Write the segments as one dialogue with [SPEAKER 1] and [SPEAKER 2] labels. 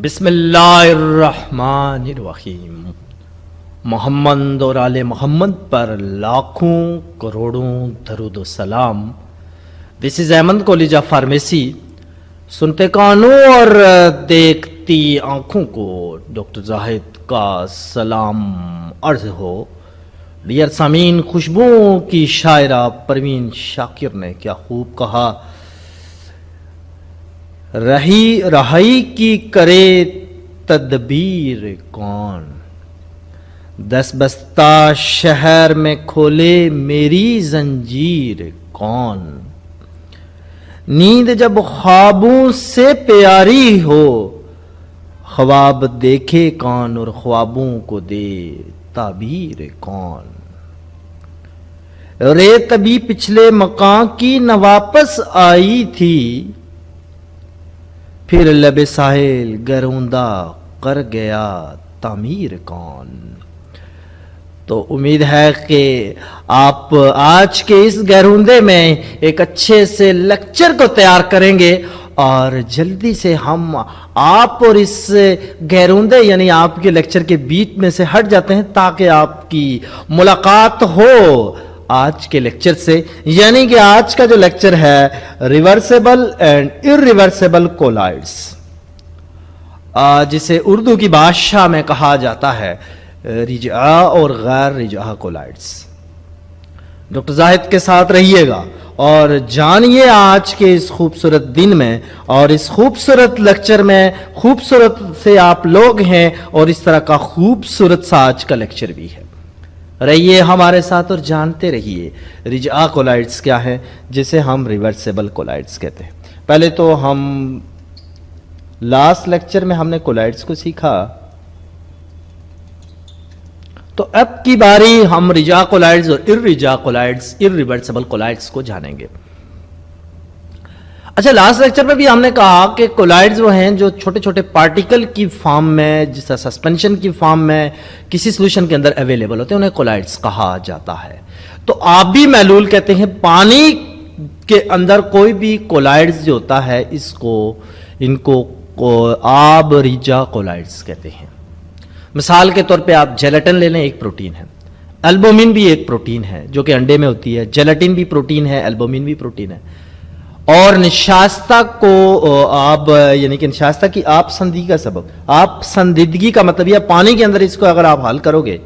[SPEAKER 1] بسم اللہ الرحمن الرحیم۔ محمد اور آل محمد پر لاکھوں کروڑوں درود و سلام۔ دس از احمد کالج آف فارمیسی۔ سنتے کانوں اور دیکھتی آنکھوں کو ڈاکٹر زاہد کا سلام عرض ہو۔ ڈیئر سامعین، خوشبوؤں کی شاعرہ پروین شاکر نے کیا خوب کہا، رہائی کی کرے تدبیر کون، دس بستہ شہر میں کھولے میری زنجیر کون، نیند جب خوابوں سے پیاری ہو، خواب دیکھے کون اور خوابوں کو دے تعبیر کون، ریت ابھی پچھلے مکان کی نہ واپس آئی تھی، پھر لب ساحل گروندہ کر گیا تعمیر کون۔ تو امید ہے کہ آپ آج کے اس گروندے میں ایک اچھے سے لیکچر کو تیار کریں گے، اور جلدی سے ہم آپ اور اس گروندے یعنی آپ کے لیکچر کے بیچ میں سے ہٹ جاتے ہیں تاکہ آپ کی ملاقات ہو آج کے لیکچر سے، یعنی کہ آج کا جو لیکچر ہے ریورسیبل اینڈ ارریورسیبل کولائڈز، جسے اردو کی بادشاہ میں کہا جاتا ہے رجعہ اور غیر رجعہ کولائڈز۔ ڈاکٹر زاہد کے ساتھ رہیے گا اور جانیے آج کے اس خوبصورت دن میں اور اس خوبصورت لیکچر میں، خوبصورت سے آپ لوگ ہیں اور اس طرح کا خوبصورت سا آج کا لیکچر بھی ہے۔ رہیے ہمارے ساتھ اور جانتے رہیے رجعہ کولائڈز کیا ہے، جسے ہم ریورسیبل کولائڈز کہتے ہیں۔ پہلے تو ہم لاسٹ لیکچر میں ہم نے کولائڈز کو سیکھا، تو اب کی باری ہم رجعہ کولائڈز اور اررجعہ کولائڈز، ارریورسیبل کولائڈز کو جانیں گے۔ اچھا، لاسٹ لیکچر میں بھی ہم نے کہا کہ کولائڈز وہ ہیں جو چھوٹے چھوٹے پارٹیکل کی فارم میں، جس طرح سسپینشن کی فارم میں کسی سولوشن کے اندر اویلیبل ہوتے ہیں، انہیں کولائڈز کہا جاتا ہے۔ تو آبی محلول کہتے ہیں، پانی کے اندر کوئی بھی کولائڈز جو ہوتا ہے ان کو آب رجعہ کولائڈز کہتے ہیں۔ مثال کے طور پہ آپ جیلیٹن لے لیں، ایک پروٹین ہے، البومین بھی ایک پروٹین ہے جو کہ انڈے میں ہوتی ہے، جیلیٹن بھی پروٹین ہے، البومین بھی پروٹین ہے، اور نشاستہ کو آب یعنی کہ نشاستہ کی آپ سندگی کا سبب، آپ سندیدگی کا مطلب یہ پانی کے اندر اس کو اگر آپ حل کرو گے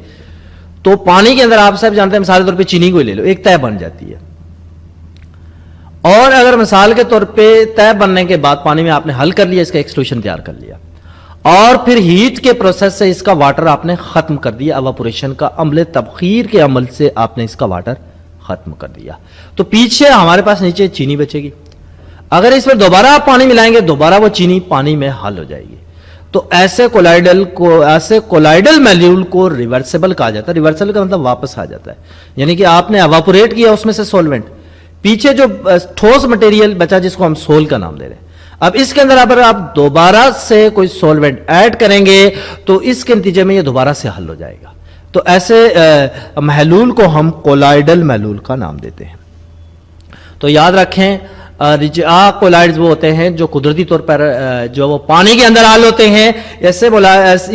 [SPEAKER 1] تو پانی کے اندر آپ سب جانتے ہیں مثال کے طور پہ چینی کو لے لو، ایک طے بن جاتی ہے، اور اگر مثال کے طور پہ طے بننے کے بعد پانی میں آپ نے حل کر لیا، اس کا ایک سولوشن تیار کر لیا، اور پھر ہیٹ کے پروسیس سے اس کا واٹر آپ نے ختم کر دیا، ایواپوریشن کا عمل تبخیر کے عمل سے آپ نے اس کا واٹر ختم کر دیا، تو پیچھے ہمارے پاس نیچے چینی بچے گی۔ اگر اس میں دوبارہ آپ پانی ملائیں گے، دوبارہ وہ چینی پانی میں حل ہو جائے گی۔ تو ایسے کولائڈل میلیول کو ریورسیبل کہا جاتا ہے۔ ریورسیبل کا مطلب واپس آ جاتا ہے، یعنی کہ آپ نے ایواپوریٹ کیا اس میں سے سولونٹ، پیچھے جو ٹھوس مٹیریل بچا جس کو ہم سول کا نام دے رہے ہیں، اب اس کے اندر اگر آپ دوبارہ سے کوئی سولونٹ ایڈ کریں گے تو اس کے نتیجے میں یہ دوبارہ سے حل ہو جائے گا۔ تو ایسے محلول کو ہم کولائڈل محلول کا نام دیتے ہیں۔ تو یاد رکھیں، رجعہ کولائڈز وہ ہوتے ہیں جو قدرتی طور پر جو وہ پانی کے اندر حل ہوتے ہیں، ایسے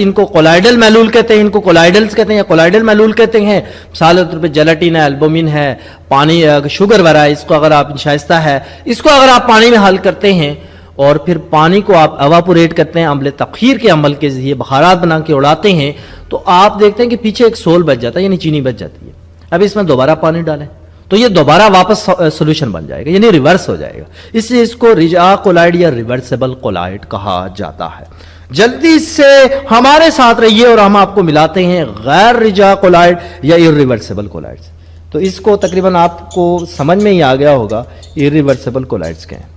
[SPEAKER 1] ان کو کولائڈل محلول کہتے ہیں، ان کو کولائڈلز کہتے ہیں یا کولائڈل محلول کہتے ہیں۔ مثال کے طور پہ جیلاٹین ہے، البومین ہے، پانی شوگر وغیرہ، اس کو اگر آپ نشائستہ ہے، اس کو اگر آپ پانی میں حل کرتے ہیں اور پھر پانی کو آپ ایواپوریٹ کرتے ہیں، عمل تبخیر کے عمل کے ذریعے بخارات بنا کے اڑاتے ہیں، تو آپ دیکھتے ہیں کہ پیچھے ایک سول بچ جاتا ہے، یعنی چینی بچ جاتی ہے۔ اب اس میں دوبارہ پانی ڈالیں تو یہ دوبارہ واپس سولوشن بن جائے گا، یعنی ریورس ہو جائے گا، اس لیے اس کو رجعہ کولائڈ یا ریورسیبل کولائڈ کہا جاتا ہے۔ جلدی سے ہمارے ساتھ رہیے اور ہم آپ کو ملاتے ہیں غیر رجعہ کولائڈ یا ارریورسیبل کولائڈز۔ تو اس کو تقریباً آپ کو سمجھ میں ہی آ گیا ہوگا ارریورسیبل کولائڈز کیا ہیں۔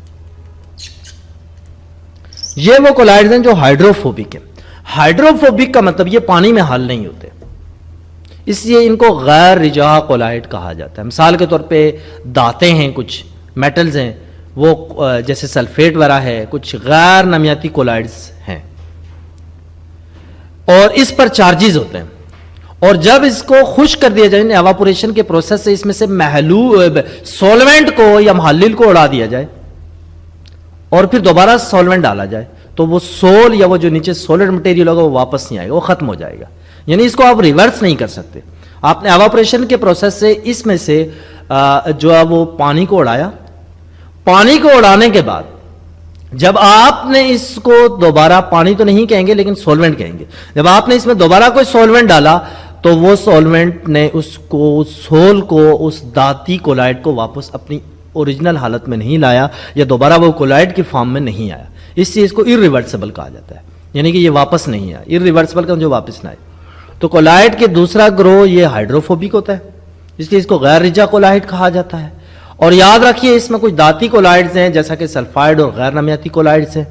[SPEAKER 1] یہ وہ کولائڈز ہیں جو ہائیڈروفوبک ہیں۔ ہائیڈروفوبک کا مطلب یہ پانی میں حل نہیں ہوتے، اس لیے ان کو غیر رجعہ کولائڈ کہا جاتا ہے۔ مثال کے طور پہ دھاتیں ہیں، کچھ میٹلز ہیں، وہ جیسے سلفیٹ وغیرہ ہے، کچھ غیر نمیاتی کولائڈز ہیں، اور اس پر چارجز ہوتے ہیں، اور جب اس کو خشک کر دیا جائے، ایواپوریشن کے پروسیس سے اس میں سے محلول سولونٹ کو یا محلل کو اڑا دیا جائے اور پھر دوبارہ سولونٹ ڈالا جائے تو وہ سول یا وہ جو نیچے سولڈ مٹیریل ہوگا وہ واپس نہیں آئے گا, وہ ختم ہو جائے گا. یعنی اس کو آپ ریورس نہیں کر سکتے. آپ نے ایواپوریشن کے پروسیس سے اس میں سے جو ہے وہ پانی کو اڑایا, پانی کو اڑانے کے بعد جب آپ نے اس کو دوبارہ, پانی تو نہیں کہیں گے لیکن سولوینٹ کہیں گے, جب آپ نے اس میں دوبارہ کوئی سولوینٹ ڈالا تو وہ سولوینٹ نے اس کو, سول کو, اس داتی کولائڈ کو واپس اپنی اوریجنل حالت میں نہیں لایا, یا دوبارہ وہ کولائڈ کی فارم میں نہیں آیا. اس چیز کو irreversible کہا جاتا ہے, یعنی کہ یہ واپس نہیں آیا. irreversible کا جو واپس نہ آئے. تو کولائڈ کے دوسرا گروہ یہ ہائیڈروفوبک ہوتا ہے, اس لیے اس کو غیر رجا کولائڈ کہا جاتا ہے. اور یاد رکھیے اس میں کچھ داتی کولائڈز ہیں جیسا کہ سلفائڈ اور غیر نمیاتی کولائڈز ہیں,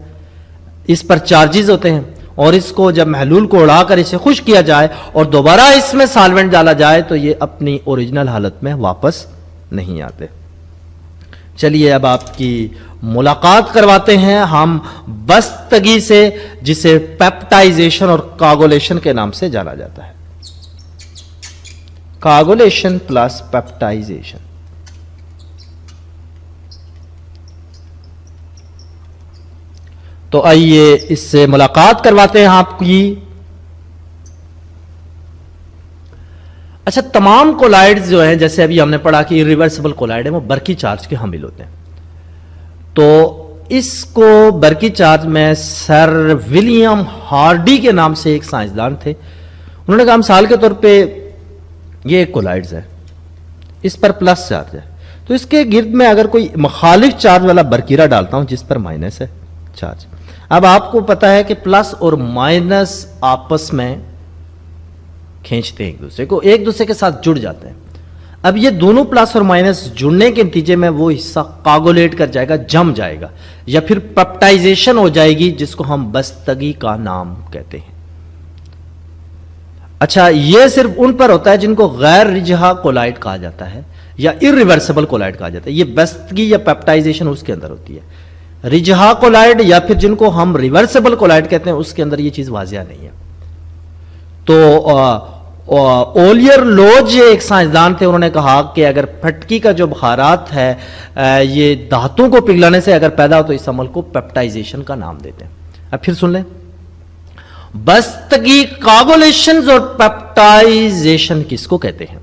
[SPEAKER 1] اس پر چارجز ہوتے ہیں, اور اس کو جب محلول کو اڑا کر اسے خشک کیا جائے اور دوبارہ اس میں سالوینٹ ڈالا جائے تو یہ اپنی اوریجنل حالت میں واپس نہیں آتے. چلیے اب آپ کی ملاقات کرواتے ہیں ہم بستگی سے, جسے پیپٹائزیشن اور کاگولیشن کے نام سے جانا جاتا ہے. کاگولیشن پلس پیپٹائزیشن. تو آئیے اس سے ملاقات کرواتے ہیں آپ کی. اچھا, تمام کولائڈز جو ہیں, جیسے ابھی ہم نے پڑھا کہ irreversible کولائڈ ہیں, وہ برقی چارج کے حامل ہوتے ہیں. تو اس کو برقی چارج میں سر ولیم ہارڈی کے نام سے ایک سائنسدان تھے, انہوں نے کہا مثال کے طور پہ یہ ایک کولائڈز ہے, اس پر پلس چارج ہے, تو اس کے گرد میں اگر کوئی مخالف چارج والا برقیرہ ڈالتا ہوں جس پر مائنس ہے چارج. اب آپ کو پتا ہے کہ پلس اور مائنس آپس میں کھینچتے ہیں ایک دوسرے کے ساتھ جڑ جاتے ہیں. اب یہ دونوں پلس اور مائنس جڑنے کے نتیجے میں وہ حصہ کاگولیٹ کر جائے گا, جم جائے گا, یا پھر پیپٹائزیشن ہو جائے گی جس کو ہم بستگی کا نام کہتے ہیں. اچھا, یہ صرف ان پر ہوتا ہے جن کو غیر رجحا کولائڈ کہا جاتا ہے یا irreversible کولائڈ کہا جاتا ہے. یہ بستگی یا پیپٹائزیشن اس کے اندر ہوتی ہے. رجحا کولائڈ یا پھر جن کو ہم ریورسبل کولائڈ کہتے ہیں اس کے اندر یہ چیز واضح نہیں ہے. تو اولیر لوج ایک سائنسدان تھے, انہوں نے کہا کہ اگر پھٹکی کا جو بخارات ہے یہ دھاتوں کو پگھلانے سے اگر پیدا ہو تو اس عمل کو پیپٹائزیشن کا نام دیتے ہیں. اب پھر سن لیں, بستگی, کاگولیشن اور پیپٹائزیشن کس کو کہتے ہیں؟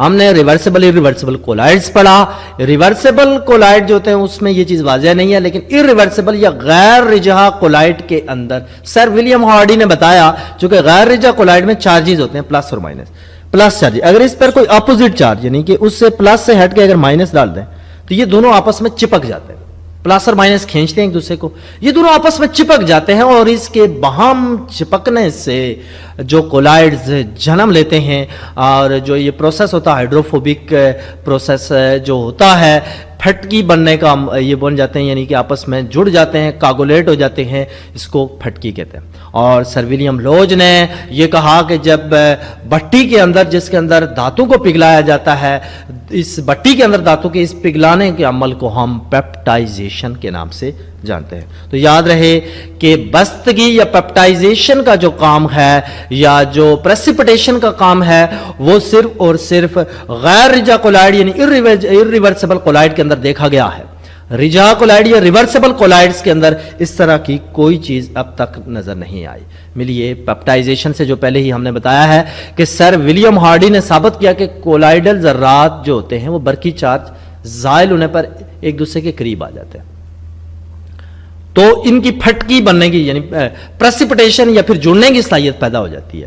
[SPEAKER 1] ہم نے ریورسبل irreversible کولائڈز پڑھا. ریورسبل کولائڈ جو ہوتے ہیں اس میں یہ چیز واضح نہیں ہے, لیکن irreversible یا غیر رجحا کولائڈ کے اندر سر ولیم ہارڈی نے بتایا, چونکہ غیر رجحا کولائڈ میں چارجز ہوتے ہیں پلس اور مائنس. پلس چارج, اگر اس پر کوئی اپوزٹ چارج یعنی کہ اس سے پلس سے ہٹ کے اگر مائنس ڈال دیں تو یہ دونوں آپس میں چپک جاتے ہیں, پلس اور مائنس کھینچتے ہیں ایک دوسرے کو, یہ دونوں آپس میں چپک جاتے ہیں, اور اس کے باہم چپکنے سے جو کولائڈز جنم لیتے ہیں, اور جو یہ پروسیس ہوتا ہے ہائیڈروفوبک پروسیس جو ہوتا ہے, پھٹکی بننے کا یہ بن جاتے ہیں, یعنی کہ آپس میں جڑ جاتے ہیں, کاگولیٹ ہو جاتے ہیں, اس کو پھٹکی کہتے ہیں. اور سر ولیم لوج نے یہ کہا کہ جب بھٹی کے اندر, جس کے اندر دھاتوں کو پگھلایا جاتا ہے, اس بھٹی کے اندر دھاتوں کے اس پگھلانے کے عمل کو ہم پیپٹائزیشن کے نام سے جانتے ہیں. تو یاد رہے کہ بستگی یا پیپٹائزیشن کا جو کام ہے یا جو پریسیپیٹیشن کا کام ہے وہ صرف اور صرف غیر رجا کولائڈ یعنی irreversible کولائڈ کے اندر دیکھا گیا ہے. رجا کولائڈ یا ریورسبل کولائڈز کے اندر اس طرح کی کوئی چیز اب تک نظر نہیں آئی. ملیے پیپٹائزیشن سے جو پہلے ہی ہم نے بتایا ہے کہ سر ولیم ہارڈی نے ثابت کیا کہ کولائڈل ذرات جو ہوتے ہیں وہ برقی چارج زائل ہونے پر ایک دوسرے کے قریب آ جاتے ہیں, تو ان کی پھٹکی بننے کی یعنی پریسیپیٹیشن یا پھر جڑنے کی صلاحیت پیدا ہو جاتی ہے.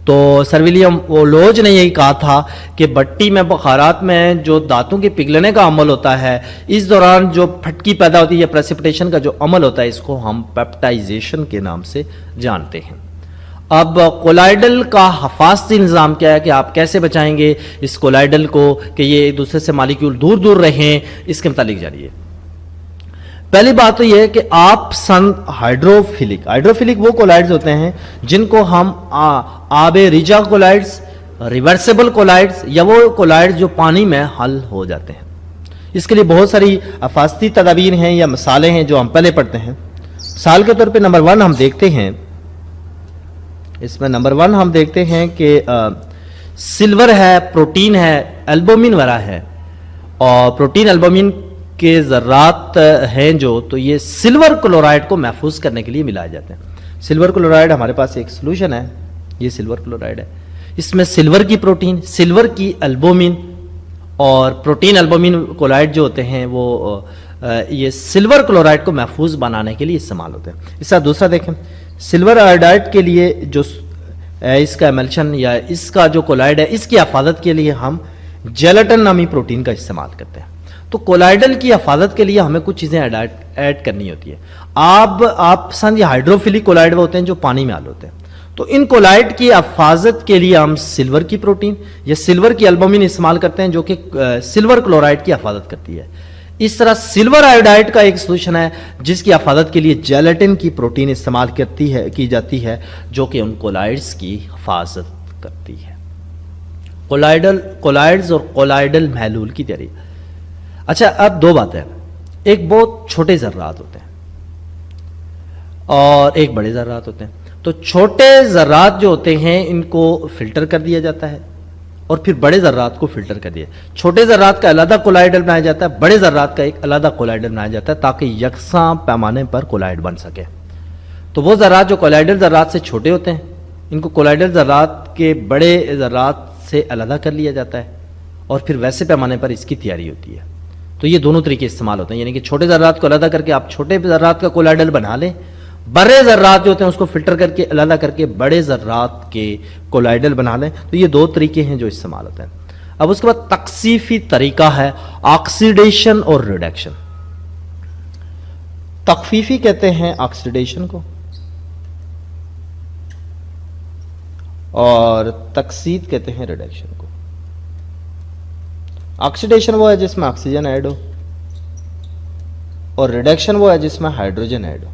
[SPEAKER 1] تو سر ولیم لوج نے یہی کہا تھا کہ بھٹی میں بخارات میں جو دھاتوں کے پگھلنے کا عمل ہوتا ہے, اس دوران جو پھٹکی پیدا ہوتی ہے یا پریسیپیٹیشن کا جو عمل ہوتا ہے, اس کو ہم پیپٹائزیشن کے نام سے جانتے ہیں. اب کولائڈل کا حفاظتی نظام کیا ہے کہ آپ کیسے بچائیں گے اس کولائڈل کو کہ یہ ایک دوسرے سے مالیکیول دور دور رہیں, اس کے متعلق جانیے. پہلی بات تو یہ ہے کہ آپ ہائیڈروفیلک وہ کولائڈز ہوتے ہیں جن کو ہم آب رجا کولائڈز, ریورسبل کولائڈز یا وہ کولائڈز جو پانی میں حل ہو جاتے ہیں. اس کے لیے بہت ساری حفاظتی تدابیر ہیں یا مثالیں ہیں جو ہم پہلے پڑھتے ہیں. مثال کے طور پہ نمبر 1 ہم دیکھتے ہیں, اس میں نمبر 1 ہم دیکھتے ہیں کہ سلور ہے, پروٹین ہے, البومین وغیرہ ہے, اور پروٹین البومین کے ذرات ہیں جو، تو یہ سلور کلورائڈ کو محفوظ کرنے کے لیے ملائے جاتے ہیں. سلور کلورائڈ ہمارے پاس ایک سولوشن ہے، یہ سلور کلورائڈ ہے. اس میں سلور کی پروٹین، سلور کی البومین اور پروٹین البومین کلورائڈ جو ہوتے ہیں وہ یہ سلور کلورائڈ کو محفوظ بنانے کے لیے استعمال ہوتے ہیں. اس کا دوسرا دیکھیں، سلور آئیڈائڈ کے لیے جو اس کا ایملشن یا اس کا جو کلورائڈ ہے، اس کی حفاظت کے لیے ہم جیلاٹن نامی پروٹین کا استعمال کرتے ہیں. تو کولائڈل کی حفاظت کے لیے ہمیں کچھ چیزیں ایڈ کرنی ہوتی ہے. آپ سمجھ یہ ہائیڈروفیلک کولائڈ ہوتے ہیں جو پانی میں حل ہوتے ہیں. تو ان کولائڈ کی حفاظت کے لیے ہم سلور کی پروٹین یا سلور کی البومین استعمال کرتے ہیں جو کہ سلور کلورائڈ کی حفاظت کرتی ہے. اس طرح سلور آئیڈائڈ کا ایک سولوشن ہے جس کی حفاظت کے لیے جیلاٹن کی پروٹین استعمال کی جاتی ہے جو کہ ان کولائڈز کی حفاظت کرتی ہے. کولائڈز اور کولائڈل محلول کی تیاری. اچھا، اب دو باتیں، ایک بہت چھوٹے ذرات ہوتے ہیں اور ایک بڑے ذرات ہوتے ہیں. تو چھوٹے ذرات جو ہوتے ہیں ان کو فلٹر کر دیا جاتا ہے اور پھر بڑے ذرات کو فلٹر کر دیا. چھوٹے ذرات کا علیحدہ کولائڈل بنایا جاتا ہے، بڑے ذرات کا ایک علیحدہ کولائڈل بنایا جاتا ہے تاکہ یکساں پیمانے پر کولائڈ بن سکے. تو وہ ذرات جو کولائڈل ذرات سے چھوٹے ہوتے ہیں ان کو کولائڈل ذرات کے بڑے ذرات سے علیحدہ کر لیا جاتا ہے اور پھر ویسے پیمانے پر اس کی تیاری ہوتی ہے. تو یہ دونوں طریقے استعمال ہوتے ہیں، یعنی کہ چھوٹے ذرات کو علیحدہ کر کے آپ چھوٹے ذرات کا کولائڈل بنا لیں، بڑے ذرات جو ہوتے ہیں اس کو فلٹر کر کے علیحدہ کر کے بڑے ذرات کے کولائڈل بنا لیں. تو یہ دو طریقے ہیں جو استعمال ہوتے ہیں. اب اس کے بعد تکثیفی طریقہ ہے آکسیڈیشن اور ریڈکشن. تخفیفی کہتے ہیں آکسیڈیشن کو اور تکثیف کہتے ہیں ریڈکشن کو. آکسیڈیشن وہ ہے جس میں آکسیجن ایڈ ہو اور ریڈکشن وہ ہے جس میں ہائیڈروجن ایڈ ہو.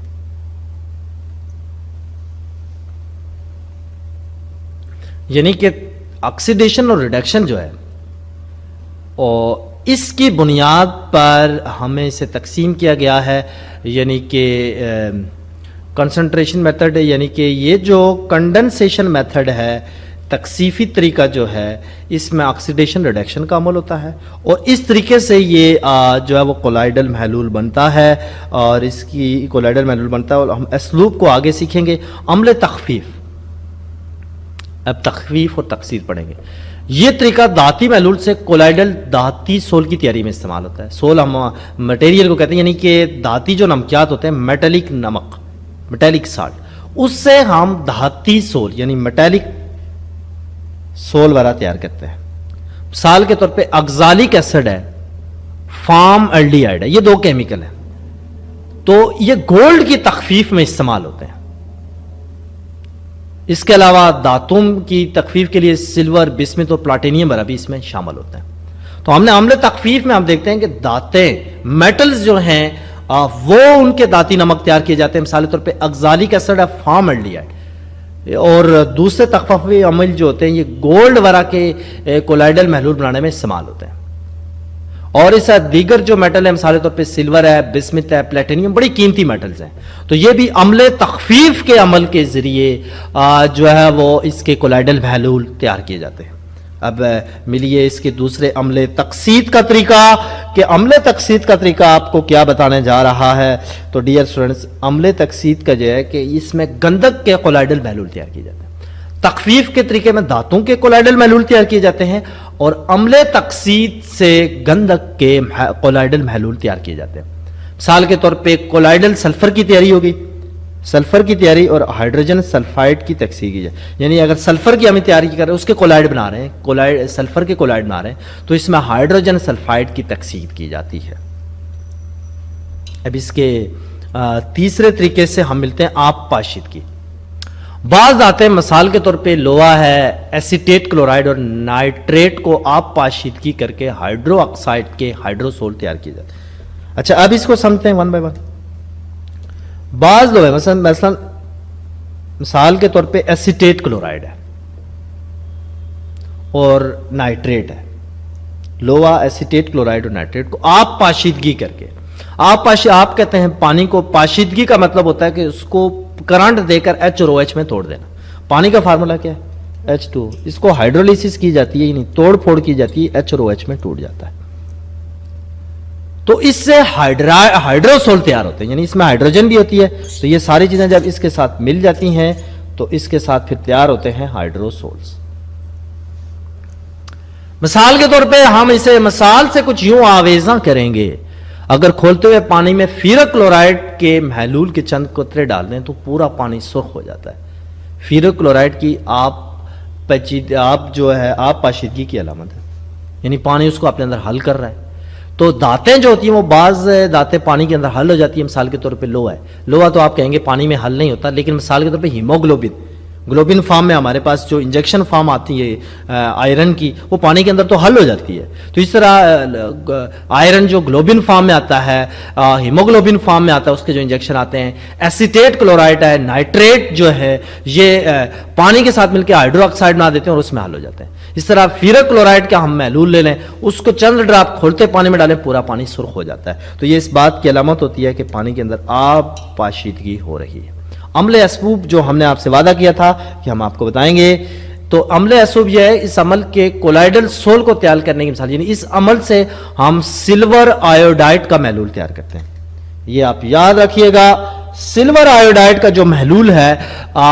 [SPEAKER 1] یعنی کہ آکسیڈیشن اور ریڈکشن جو ہے اور اس کی بنیاد پر ہمیں اسے تقسیم کیا گیا ہے، یعنی کہ کنسنٹریشن میتھڈ، یعنی کہ یہ جو کنڈنسیشن میتھڈ ہے، تکثیفی طریقہ جو ہے، اس میں آکسیڈیشن ریڈکشن کا عمل ہوتا ہے اور اس طریقے سے یہ جو ہے وہ کولائڈل محلول بنتا ہے اور اس کی کولائڈل محلول بنتا ہے. اور ہم اسلوب کو آگے سیکھیں گے. عمل تخفیف، اب تخفیف اور تکثیر پڑھیں گے. یہ طریقہ دھاتی محلول سے کولائڈل دھاتی سول کی تیاری میں استعمال ہوتا ہے. سول ہم مٹیریل کو کہتے ہیں، یعنی کہ دھاتی جو نمکیات ہوتے ہیں، میٹلک نمک، میٹلک سالٹ، اس سے ہم دھاتی سول یعنی میٹلک سول وغیرہ تیار کرتے ہیں. مثال کے طور پہ اگزالک ایسڈ ہے، فارم الڈیہائڈ ہے، یہ دو کیمیکل ہیں. تو یہ گولڈ کی تخفیف میں استعمال ہوتے ہیں. اس کے علاوہ دھاتوں کی تخفیف کے لیے سلور، بسمت اور پلاٹینیم وغیرہ بھی اس میں شامل ہوتے ہیں. تو ہم نے عمل تخفیف میں ہم دیکھتے ہیں کہ دھاتیں، میٹلز جو ہیں وہ ان کے دھاتی نمک تیار کیے جاتے ہیں. مثال کے طور پہ اگزالک ایسڈ ہے، فارم الڈیہائڈ. اور دوسرے تخفیفی عمل جو ہوتے ہیں یہ گولڈ وغیرہ کے کولائڈل محلول بنانے میں استعمال ہوتے ہیں. اور اس دیگر جو میٹل ہے، مثال کے طور پہ سلور ہے، بسمت ہے، پلیٹینیم، بڑی قیمتی میٹلز ہیں. تو یہ بھی عمل تخفیف کے عمل کے ذریعے جو ہے وہ اس کے کولائڈل محلول تیار کیے جاتے ہیں. اب ملیے اس کے دوسرے عمل تقسیط کا طریقہ کہ عمل تقسیط کا طریقہ آپ کو کیا بتانے جا رہا ہے. تو ڈیئر اسٹوڈنٹس، عمل تقسیط کا جو ہے کہ اس میں گندھک کے کولائڈل محلول تیار کیے جاتے ہیں. تخفیف کے طریقے میں دھاتوں کے کولائڈل محلول تیار کیے جاتے ہیں اور عمل تقسیط سے گندھک کے کولائڈل محلول تیار کیے جاتے ہیں. مثال کے طور پہ کولائڈل سلفر کی تیاری ہوگی، سلفر کی تیاری اور ہائیڈروجن سلفائڈ کی تکثیر کی جائے. یعنی اگر سلفر کی ہمیں تیاری کر رہے ہیں، اس کے کولائڈ بنا رہے ہیں، سلفر کے کولائڈ بنا رہے ہیں، تو اس میں ہائیڈروجن سلفائڈ کی تکثیر کی جاتی ہے. اب اس کے تیسرے طریقے سے ہم ملتے ہیں آپ پاشیدگی. بعض آتے ہیں، مثال کے طور پہ لوہا ہے، ایسیٹیٹ کلورائڈ اور نائٹریٹ کو آپ پاشیدگی کر کے ہائیڈرو آکسائڈ کے ہائیڈروسول تیار کیے جاتے ہیں. اچھا، اب اس کو سمجھتے ہیں ون بائی ون. بعض لوہے مثلا مثال کے طور پہ ایسیٹیٹ کلورائڈ ہے اور نائٹریٹ ہے. لوہا، ایسیٹیٹ کلورائڈ اور نائٹریٹ کو آپ پاشیدگی کر کے آپ کہتے ہیں پانی کو، پاشیدگی کا مطلب ہوتا ہے کہ اس کو کرنٹ دے کر ایچ اور او ایچ میں توڑ دینا. پانی کا فارمولا کیا ہے؟ H2. اس کو ہائیڈرولیسس کی جاتی ہے، یعنی توڑ پھوڑ کی جاتی ہے، ایچ اور او ایچ میں ٹوٹ جاتا ہے. تو اس سے ہائیڈروسول تیار ہوتے ہیں، یعنی اس میں ہائیڈروجن بھی ہوتی ہے، تو یہ ساری چیزیں جب اس کے ساتھ مل جاتی ہیں تو اس کے ساتھ پھر تیار ہوتے ہیں ہائیڈروسولز۔ مثال کے طور پہ ہم اسے مثال سے کچھ یوں آویزاں کریں گے، اگر کھولتے ہوئے پانی میں فیرک کلورائڈ کے محلول کے چند قطرے ڈال دیں تو پورا پانی سرخ ہو جاتا ہے۔ فیرک کلورائڈ کی آپ جو ہے آپ پاشیدگی کی علامت ہے، یعنی پانی اس کو اپنے اندر حل کر رہا ہے۔ تو داتیں جو ہوتی ہیں وہ بعض داتیں پانی کے اندر حل ہو جاتی ہیں، مثال کے طور پہ لوہا ہے، لوہا تو آپ کہیں گے پانی میں حل نہیں ہوتا، لیکن مثال کے طور پہ ہیموگلوبن، گلوبن فارم میں ہمارے پاس جو انجیکشن فارم آتی ہے آئرن کی، وہ پانی کے اندر تو حل ہو جاتی ہے۔ تو اس طرح آئرن جو گلوبن فارم میں آتا ہے، ہیموگلوبن فارم میں آتا ہے، اس کے جو انجیکشن آتے ہیں، ایسیٹیٹ کلورائڈ ہے، نائٹریٹ جو ہے، یہ پانی کے ساتھ مل کے ہائیڈرو آکسائڈ بنا دیتے ہیں اور اس میں حل ہو جاتے ہیں۔ اس طرح فیرک کلورائڈ کا ہم محلول لے لیں، اس کو چند ڈراپ کھولتے پانی میں ڈالیں، پورا پانی سرخ ہو جاتا ہے۔ تو یہ اس بات کی علامت ہوتی ہے کہ پانی کے اندر آب پاشیدگی ہو رہی ہے۔ عمل اسبوب جو ہم نے آپ سے وعدہ کیا تھا کہ ہم آپ کو بتائیں گے، تو عمل اسبوب یہ ہے اس عمل کے کولائڈل سول کو تیار کرنے کی مثال، یعنی اس عمل سے ہم سلور آیوڈائڈ کا محلول تیار کرتے ہیں۔ یہ آپ یاد رکھیے گا، سلور آیوڈائڈ کا جو محلول ہے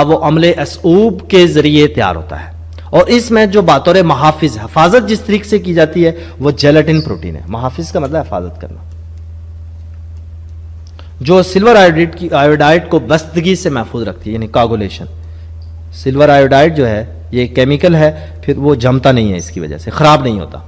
[SPEAKER 1] وہ عمل اسبوب کے ذریعے تیار ہوتا ہے، اور اس میں جو بطور محافظ حفاظت جس طریقے سے کی جاتی ہے وہ جیلاٹن پروٹین ہے۔ محافظ کا مطلب حفاظت کرنا، جو سلور آیوڈائڈ کو بستگی سے محفوظ رکھتی ہے، یعنی کاگولیشن۔ سلور آیوڈائڈ جو ہے یہ کیمیکل ہے، پھر وہ جمتا نہیں ہے، اس کی وجہ سے خراب نہیں ہوتا۔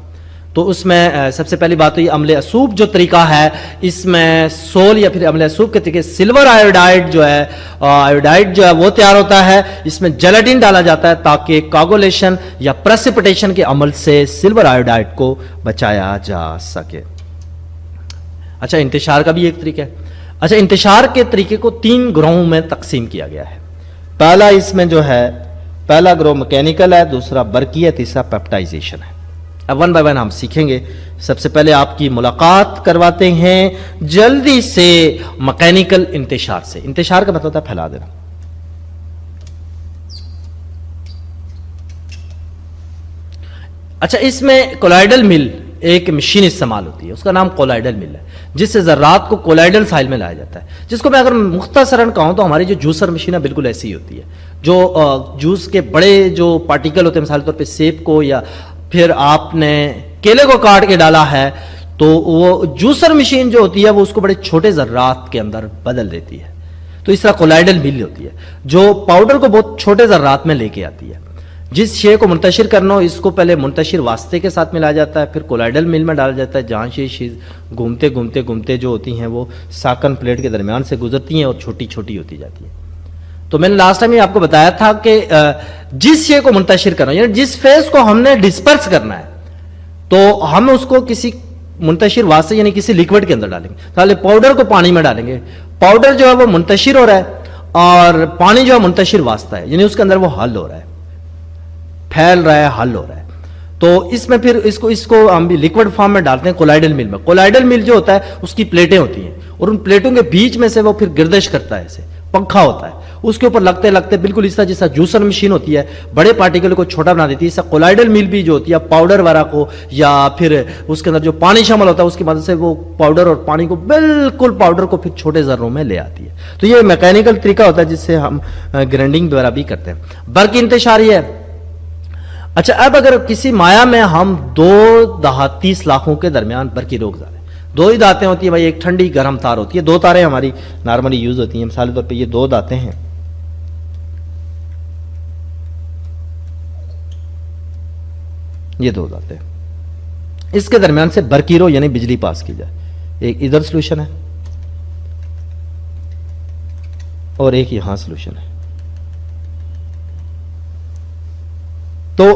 [SPEAKER 1] تو اس میں سب سے پہلی بات تو یہ عمل اسوب جو طریقہ ہے، اس میں سول یا پھر عمل اسوب کے طریقے سلور آیوڈائڈ جو ہے وہ تیار ہوتا ہے، اس میں جیلاٹن ڈالا جاتا ہے تاکہ کاگولیشن یا پریسپیٹیشن کے عمل سے سلور آیوڈائڈ کو بچایا جا سکے۔ اچھا، انتشار کا بھی ایک طریقہ ہے۔ اچھا، انتشار کے طریقے کو 3 گروہوں میں تقسیم کیا گیا ہے۔ پہلا اس میں جو ہے، پہلا گروہ مکینیکل ہے، دوسرا برقی ہے، تیسرا پیپٹائزیشن ہے۔ اب 1 بائی 1 ہم سیکھیں گے۔ سب سے پہلے آپ کی ملاقات کرواتے ہیں جلدی سے مکینیکل انتشار سے۔ انتشار کا مطلب ہوتا ہے پھیلا دینا۔ اچھا، اس میں کولائڈل مل ایک مشین استعمال ہوتی ہے، اس کا نام کولائڈل مل ہے، جس سے ذرات کو کولائڈل ساحل میں لایا جاتا ہے، جس کو میں اگر مختصراً کہوں تو ہماری جو جوسر مشین ہے بالکل ایسی ہی ہوتی ہے۔ جو جوس کے بڑے جو پارٹیکل ہوتے ہیں، مثال کے طور پہ سیب کو یا پھر آپ نے کیلے کو کاٹ کے ڈالا ہے، تو وہ جوسر مشین جو ہوتی ہے وہ اس کو بڑے چھوٹے ذرات کے اندر بدل دیتی ہے۔ تو اس طرح کولائڈل مل ہوتی ہے جو پاؤڈر کو بہت چھوٹے ذرات میں لے کے آتی ہے۔ جس شے کو منتشر کرنا ہو، اس کو پہلے منتشر واسطے کے ساتھ ملایا جاتا ہے، پھر کولائڈل مل میں ڈالا جاتا ہے، جہاں چیز گھومتے گھومتے گھومتے جو ہوتی ہیں وہ ساکن پلیٹ کے درمیان سے گزرتی ہیں اور چھوٹی چھوٹی ہوتی جاتی ہیں۔ تو میں نے لاسٹ ٹائم یہ آپ کو بتایا تھا کہ جس شے کو منتشر کرنا، یعنی جس فیز کو ہم نے ڈسپرس کرنا ہے، تو ہم اس کو کسی منتشر واسطے یعنی کسی لیکوڈ کے اندر ڈالیں گے۔ پہلے پاؤڈر کو پانی میں ڈالیں گے، پاؤڈر جو ہے وہ منتشر ہو رہا ہے اور پانی جو ہے منتشر واسطہ ہے، یعنی اس کے اندر وہ حل ہو رہا ہے، پھیل رہا ہے، حل ہو رہا ہے۔ تو اس میں پھر اس کو ہم بھی لیکوڈ فارم میں ڈالتے ہیں کولائڈل مل میں۔ کولائڈل مل جو ہوتا ہے اس کی پلیٹیں ہوتی ہیں، اور ان پلیٹوں کے بیچ میں سے وہ پھر گردش کرتا ہے، ایسے پنکھا ہوتا ہے، اس کے اوپر لگتے لگتے بالکل اس طرح جیسا جوسر مشین ہوتی ہے بڑے پارٹیکل کو چھوٹا بنا دیتی ہے، اس طرح کولائڈل مل بھی جو ہوتی ہے پاؤڈر وغیرہ کو یا پھر اس کے اندر جو پانی شامل ہوتا ہے اس کی مدد سے وہ پاؤڈر اور پانی کو بالکل پاؤڈر کو پھر چھوٹے ذروں میں لے آتی ہے۔ تو یہ میکینیکل طریقہ ہوتا ہے جس سے ہم گرائنڈنگ وغیرہ بھی کرتے ہیں۔ برق انتشار یہ ہے۔ اچھا، اب اگر کسی مایع میں ہم 2 دھاتی سلاخوں کے درمیان برقی روک ڈالیں، 2 ہی دھاتیں ہوتی ہیں بھائی، ایک ٹھنڈی گرم تار ہوتی ہے، 2 تاریں ہماری نارملی یوز ہوتی ہیں، مثال کے طور پہ یہ 2 دھاتیں ہیں، یہ 2 دھاتیں، اس کے درمیان سے برقی رو یعنی بجلی پاس کی جائے، ایک ادھر سلوشن ہے اور ایک یہاں سلوشن ہے۔ تو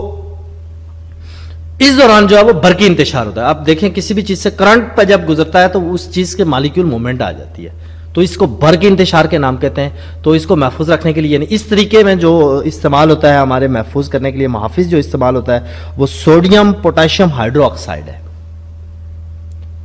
[SPEAKER 1] اس دوران جو ہے وہ برقی انتشار ہوتا ہے۔ آپ دیکھیں کسی بھی چیز سے کرنٹ پہ جب گزرتا ہے تو اس چیز کے مالیکیول موومنٹ آ جاتی ہے، تو اس کو برق انتشار کے نام کہتے ہیں۔ تو اس کو محفوظ رکھنے کے لیے یعنی اس طریقے میں جو استعمال ہوتا ہے ہمارے محفوظ کرنے کے لیے، محافظ جو استعمال ہوتا ہے وہ سوڈیم پوٹاشیم ہائیڈرو آکسائڈ ہے۔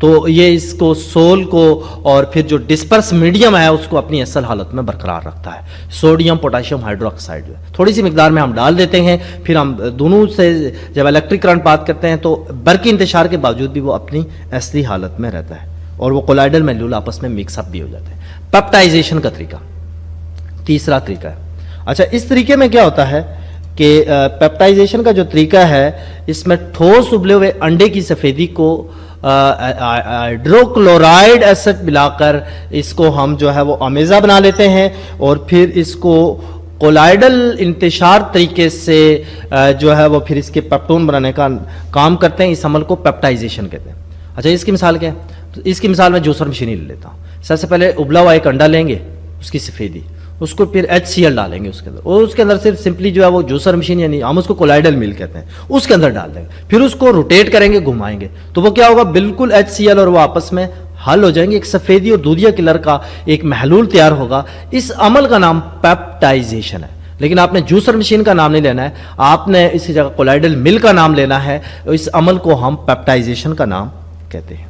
[SPEAKER 1] تو یہ اس کو سول کو اور پھر جو ڈسپرس میڈیم ہے اس کو اپنی اصل حالت میں برقرار رکھتا ہے۔ سوڈیم پوٹاشیم ہائیڈرو آکسائڈ جو ہے تھوڑی سی مقدار میں ہم ڈال دیتے ہیں، پھر ہم دونوں سے جب الیکٹرک کرنٹ بات کرتے ہیں تو برقی انتشار کے باوجود بھی وہ اپنی اصلی حالت میں رہتا ہے۔ اور وہ کولائڈل محلول آپس میں مکس اپ بھی ہو جاتے ہیں. پیپٹائزیشن کا طریقہ تیسرا طریقہ ہے. اچھا اس طریقے میں کیا ہوتا ہے کہ پیپٹائزیشن کا جو طریقہ ہے اس میں ٹھوس ابلے ہوئے انڈے کی سفیدی کو ہائیڈروکلورائڈ ایسڈ ملا کر اس کو ہم جو ہے وہ امیزا بنا لیتے ہیں اور پھر اس کو کولائڈل انتشار طریقے سے جو ہے وہ پھر اس کے پیپٹون بنانے کا کام کرتے ہیں. اس عمل کو پیپٹائزیشن کہتے ہیں. اچھا اس کی مثال کیا ہے؟ تو اس کی مثال میں جوسر مشینی لے لیتا ہوں. سب سے پہلے ابلا ہوا ایک انڈا لیں گے, اس کی سفیدی, اس کو پھر HCl ڈالیں گے اس کے اندر, اور اس کے اندر صرف سمپلی جو ہے وہ جوسر مشین یعنی ہم اس کو کولائڈل مل کہتے ہیں اس کے اندر ڈال دیں گے. پھر اس کو روٹیٹ کریں گے, گھمائیں گے, تو وہ کیا ہوگا, بالکل HCl اور وہ آپس میں حل ہو جائیں گے, ایک سفیدی اور دودھیا کلر کا ایک محلول تیار ہوگا. اس عمل کا نام پیپٹائزیشن ہے. لیکن آپ نے جوسر مشین کا نام نہیں لینا ہے, آپ نے اسی جگہ کولائڈل مل کا نام لینا ہے. اس عمل کو ہم پیپٹائزیشن کا نام کہتے ہیں.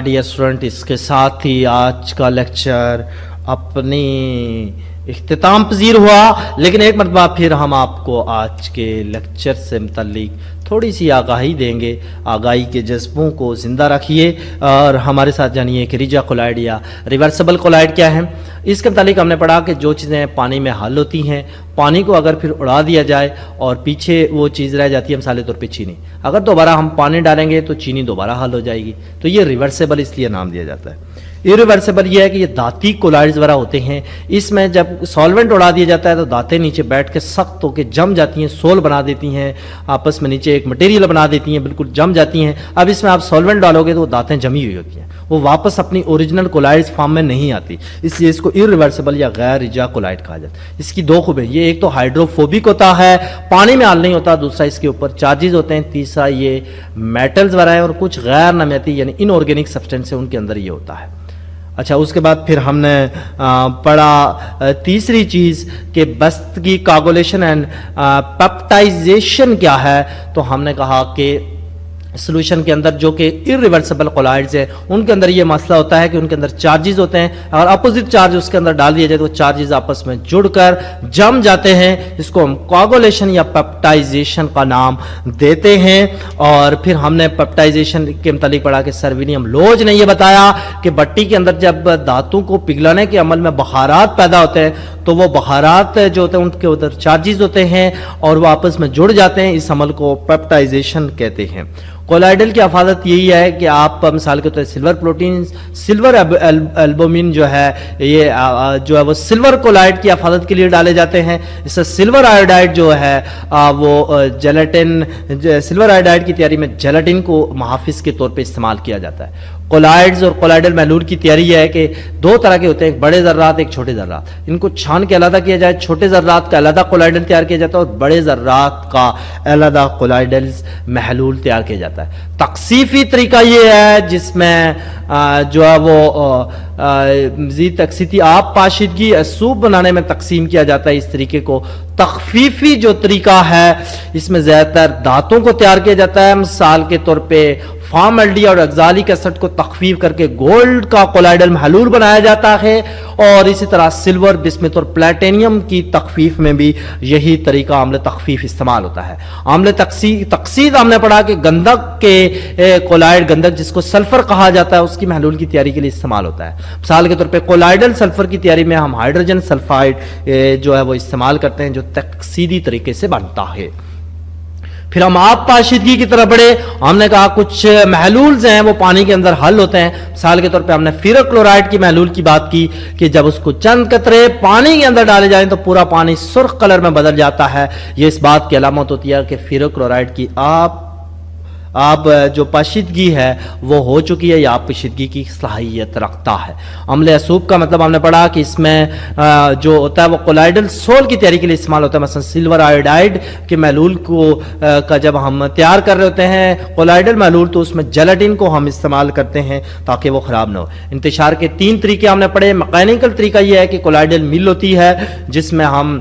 [SPEAKER 1] ڈیئر اسٹوڈنٹ, اس کے ساتھ ہی آج کا لیکچر اپنی اختتام پذیر ہوا. لیکن ایک مرتبہ پھر ہم آپ کو آج کے لیکچر سے متعلق تھوڑی سی آگاہی دیں گے. آگاہی کے جذبوں کو زندہ رکھیے اور ہمارے ساتھ جانیے کہ ریجا کولائڈ یا ریورسبل کولائڈ کیا ہے. اس کے متعلق ہم نے پڑھا کہ جو چیزیں پانی میں حل ہوتی ہیں, پانی کو اگر پھر اڑا دیا جائے اور پیچھے وہ چیز رہ جاتی ہے, مثال کے طور پہ چینی, اگر دوبارہ ہم پانی ڈالیں گے تو چینی دوبارہ حل ہو جائے گی, تو یہ ریورسبل اس لیے نام دیا جاتا ہے. ایریورسبل یہ ہے کہ یہ داتی کولائڈز وغیرہ ہوتے ہیں, اس میں جب سالوینٹ اڑا دیا جاتا ہے تو دانتیں نیچے بیٹھ کے سخت ہو کے جم جاتی ہیں, سول بنا دیتی ہیں, آپس میں نیچے ایک مٹیریل بنا دیتی ہیں, بالکل جم جاتی ہیں. اب اس میں آپ سالوینٹ ڈالو گے تو وہ دانتیں جمی ہوئی ہوتی ہیں, وہ واپس اپنی اوریجنل کولائڈز فارم میں نہیں آتی, اس لیے اس کو ایریورسبل یا غیر رجا کولائڈ کہا جاتا ہے. اس کی دو خوبیاں, یہ ایک تو ہائیڈروفوبک ہوتا ہے, پانی میں حل نہیں ہوتا, دوسرا اس کے اوپر چارجز ہوتے ہیں, تیسرا یہ میٹلز وغیرہ ہیں اور کچھ غیر نمیاتی یعنی ان آرگینک سبسٹینس ان کے اندر یہ ہوتا ہے. اچھا اس کے بعد پھر ہم نے پڑھا تیسری چیز کہ بستگی کاگولیشن اینڈ پیپٹائزیشن کیا ہے. تو ہم نے کہا کہ سولوشن کے اندر جو کہ ایریورسبل کولائڈز ہیں ان کے اندر یہ مسئلہ ہوتا ہے کہ ان کے اندر چارجز ہوتے ہیں, اگر اپوزٹ چارج اس کے اندر ڈال دیا جائے تو چارجز آپس میں جڑ کر جم جاتے ہیں. اس کو ہم کوگولیشن یا پیپٹائزیشن کا نام دیتے ہیں. اور پھر ہم نے پیپٹائزیشن کے متعلق پڑھا کہ سر ولیم لوج نے یہ بتایا کہ بٹی کے اندر جب دھاتوں کو پگھلانے کے عمل میں بخارات پیدا ہوتے ہیں تو وہ بخارات جو ہوتے ہیں ان کے ادھر چارجز ہوتے ہیں اور وہ آپس میں جڑ جاتے ہیں. اس عمل کو پیپٹائزیشن کہتے ہیں. کولائڈل کی افادت یہی ہے کہ آپ مثال کے طور پر سلور پروٹین, سلور البومین جو ہے یہ جو ہے وہ سلور کولائڈ کی افادت کے لیے ڈالے جاتے ہیں. اس سے سلور آئیوڈائڈ جو ہے وہ جیلاٹن, سلور آئیوڈائڈ کی تیاری میں جیلاٹن کو محافظ کے طور پہ استعمال کیا جاتا ہے. کولائڈز اور کولائڈل محلول کی تیاری یہ ہے کہ دو طرح کے ہوتے ہیں, ایک بڑے ذرات ایک چھوٹے ذرات. ان کو چھان کے علیحدہ کیا جائے, چھوٹے ذرات کا علیحدہ کولائڈل تیار کیا جاتا ہے اور بڑے ذرات کا علیحدہ کولائڈلز محلول تیار کیا جاتا ہے. تقسیفی طریقہ یہ ہے جس میں جو ہے وہ مزید تقسیتی آب پاشیدگی سوپ بنانے میں تقسیم کیا جاتا ہے. اس طریقے کو تخفیفی جو طریقہ ہے اس میں زیادہ تر دھاتوں کو تیار کیا جاتا ہے. مثال کے طور پہ فارمالڈی اور ایگزالک ایسڈ کو تخفیف کر کے گولڈ کا کولائڈل محلول بنایا جاتا ہے. اور اسی طرح سلور, بسمت اور پلیٹینیم کی تخفیف میں بھی یہی طریقہ عامل تخفیف استعمال ہوتا ہے. عامل تقسید ہم نے پڑھا کہ گندک کے کولائڈ, گندک جس کو سلفر کہا جاتا ہے, اس کی محلول کی تیاری کے لیے استعمال ہوتا ہے. مثال کے طور پہ کولائڈل سلفر کی تیاری میں ہم ہائیڈروجن سلفائڈ جو ہے وہ استعمال کرتے ہیں جو تقسیدی طریقے سے بنتا ہے. پھر ہم آب پاشیدگی کی طرف بڑھے. ہم نے کہا کچھ محلولز ہیں وہ پانی کے اندر حل ہوتے ہیں. مثال کے طور پہ ہم نے فیرک کلورائڈ کی محلول کی بات کی کہ جب اس کو چند قطرے پانی کے اندر ڈالے جائیں تو پورا پانی سرخ کلر میں بدل جاتا ہے. یہ اس بات کی علامت ہوتی ہے کہ فیرک کلورائڈ کی آب جو پاشیدگی ہے وہ ہو چکی ہے یا آب پاشیدگی کی صلاحیت رکھتا ہے. عمل اسوب کا مطلب ہم نے پڑھا کہ اس میں جو ہوتا ہے وہ کولائڈل سول کی تیاری کے لیے استعمال ہوتا ہے. مثلا سلور آئیوڈائڈ کے محلول کو کا جب ہم تیار کر رہے ہوتے ہیں کولائڈل محلول تو اس میں جیلاٹن کو ہم استعمال کرتے ہیں تاکہ وہ خراب نہ ہو. انتشار کے 3 طریقے ہم نے پڑھے. میکینیکل طریقہ یہ ہے کہ کولائڈل مل ہوتی ہے جس میں ہم